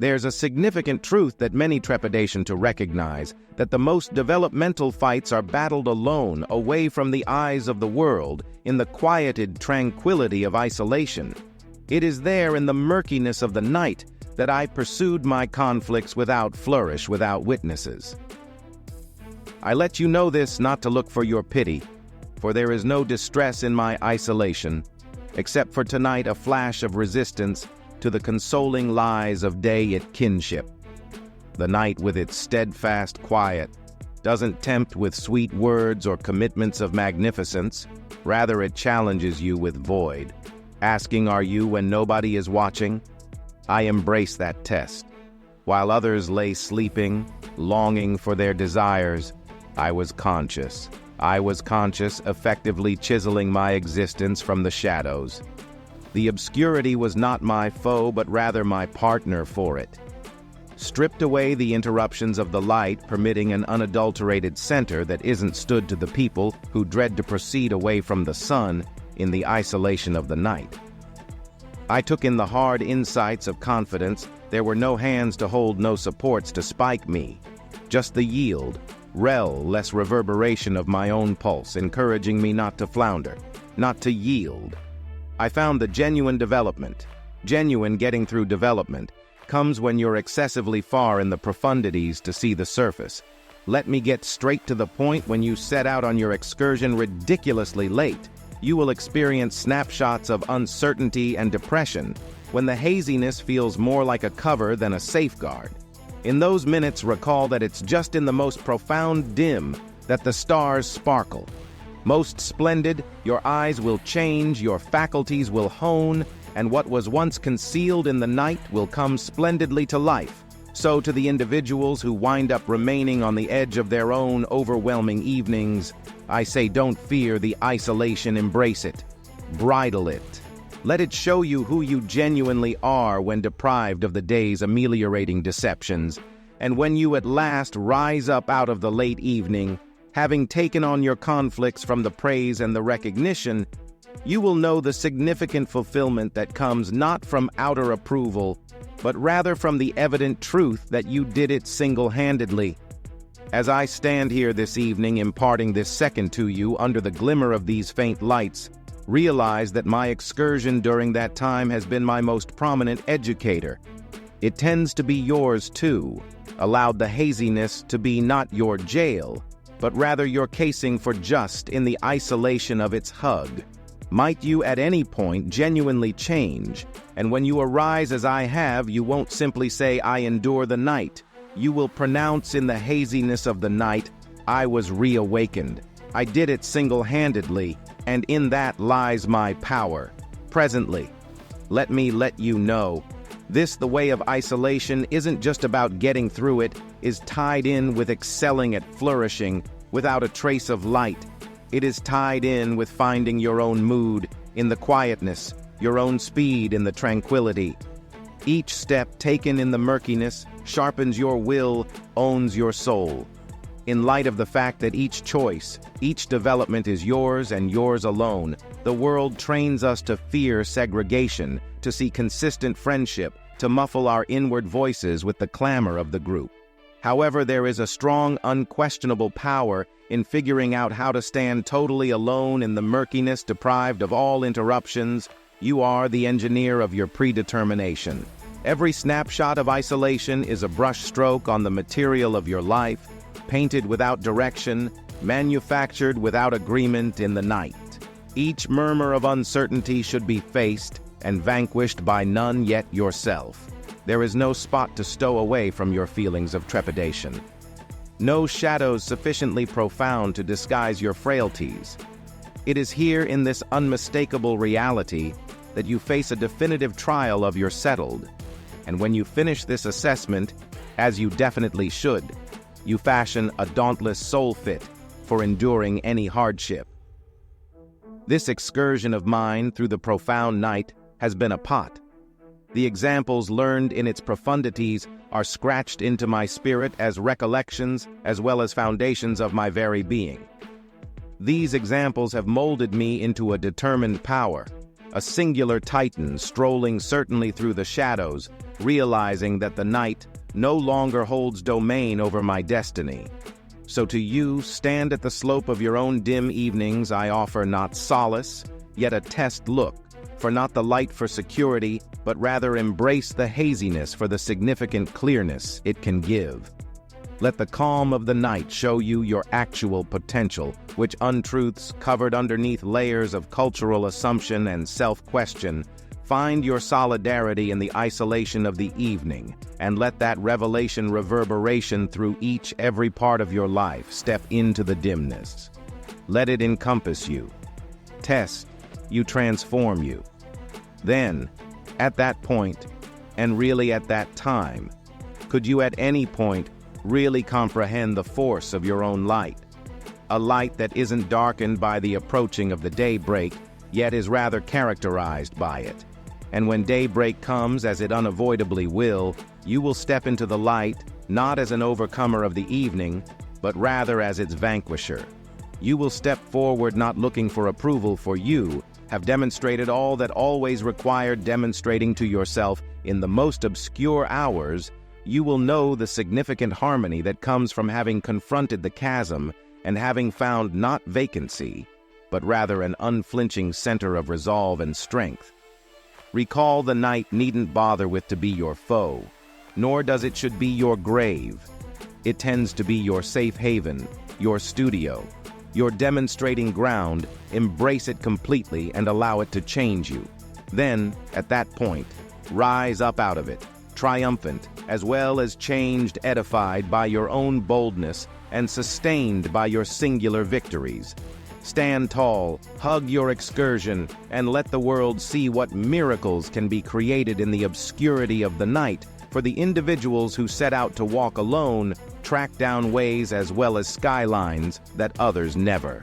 There's a significant truth that many trepidation to recognize, that the most developmental fights are battled alone, away from the eyes of the world, in the quieted tranquility of isolation. It is there in the murkiness of the night that I pursued my conflicts without flourish, without witnesses. I let you know this not to look for your pity, for there is no distress in my isolation, except for tonight a flash of resistance to the consoling lies of day at kinship. The night with its steadfast quiet doesn't tempt with sweet words or commitments of magnificence. Rather, it challenges you with void, asking, "Are you when nobody is watching?" I embrace that test. While others lay sleeping, longing for their desires, I was conscious. I was conscious, effectively chiseling my existence from the shadows. The obscurity was not my foe, but rather my partner for it. Stripped away the interruptions of the light, permitting an unadulterated center that isn't stood to the people who dread to proceed away from the sun in the isolation of the night. I took in the hard insights of confidence. There were no hands to hold, no supports to spike me. Just the yield, less reverberation of my own pulse, encouraging me not to flounder, not to yield. I found the genuine development, genuine getting through development, comes when you're excessively far in the profundities to see the surface. Let me get straight to the point. When you set out on your excursion ridiculously late, you will experience snapshots of uncertainty and depression, when the haziness feels more like a cover than a safeguard. In those minutes, recall that it's just in the most profound dim that the stars sparkle. Most splendid, your eyes will change, your faculties will hone, and what was once concealed in the night will come splendidly to life. So to the individuals who wind up remaining on the edge of their own overwhelming evenings, I say, don't fear the isolation, embrace it, bridle it. Let it show you who you genuinely are when deprived of the day's ameliorating deceptions, and when you at last rise up out of the late evening, having taken on your conflicts from the praise and the recognition, you will know the significant fulfillment that comes not from outer approval, but rather from the evident truth that you did it single-handedly. As I stand here this evening imparting this second to you under the glimmer of these faint lights, realize that my excursion during that time has been my most prominent educator. It tends to be yours too. Allowed the haziness to be not your jail, but rather your casing for just in the isolation of its hug. Might you at any point genuinely change, and when you arise as I have, you won't simply say, "I endure the night." You will pronounce in the haziness of the night, "I was reawakened. I did it single-handedly, and in that lies my power." Presently, let me let you know, this, the way of isolation, isn't just about getting through it, is tied in with excelling at flourishing without a trace of light. It is tied in with finding your own mood in the quietness, your own speed in the tranquility. Each step taken in the murkiness sharpens your will, owns your soul. In light of the fact that each choice, each development is yours and yours alone, the world trains us to fear segregation, to see consistent friendship, to muffle our inward voices with the clamor of the group. However, there is a strong, unquestionable power in figuring out how to stand totally alone in the murkiness, deprived of all interruptions. You are the engineer of your predetermination. Every snapshot of isolation is a brushstroke on the material of your life, painted without direction, manufactured without agreement in the night. Each murmur of uncertainty should be faced and vanquished by none yet yourself. There is no spot to stow away from your feelings of trepidation. No shadows sufficiently profound to disguise your frailties. It is here in this unmistakable reality that you face a definitive trial of your settled. And when you finish this assessment, as you definitely should, you fashion a dauntless soul fit for enduring any hardship. This excursion of mine through the profound night has been a pot. The examples learned in its profundities are scratched into my spirit as recollections as well as foundations of my very being. These examples have molded me into a determined power, a singular titan strolling certainly through the shadows, realizing that the night no longer holds domain over my destiny. So to you, stand at the slope of your own dim evenings, I offer not solace, yet a test look, for not the light for security, but rather embrace the haziness for the significant clearness it can give. Let the calm of the night show you your actual potential, which untruths covered underneath layers of cultural assumption and self-question. Find your solidarity in the isolation of the evening, and let that revelation reverberation through every part of your life step into the dimness. Let it encompass you. Test, you transform you. Then, at that point, and really at that time, could you at any point really comprehend the force of your own light? A light that isn't darkened by the approaching of the daybreak, yet is rather characterized by it. And when daybreak comes, as it unavoidably will, you will step into the light, not as an overcomer of the evening, but rather as its vanquisher. You will step forward not looking for approval, for you have demonstrated all that always required demonstrating to yourself in the most obscure hours. You will know the significant harmony that comes from having confronted the chasm and having found not vacancy, but rather an unflinching center of resolve and strength. Recall the night needn't bother with to be your foe, nor does it should be your grave. It tends to be your safe haven, your studio, your demonstrating ground. Embrace it completely and allow it to change you. Then, at that point, rise up out of it, triumphant, as well as changed, edified by your own boldness and sustained by your singular victories. Stand tall, hug your excursion, and let the world see what miracles can be created in the obscurity of the night for the individuals who set out to walk alone, track down ways as well as skylines that others never.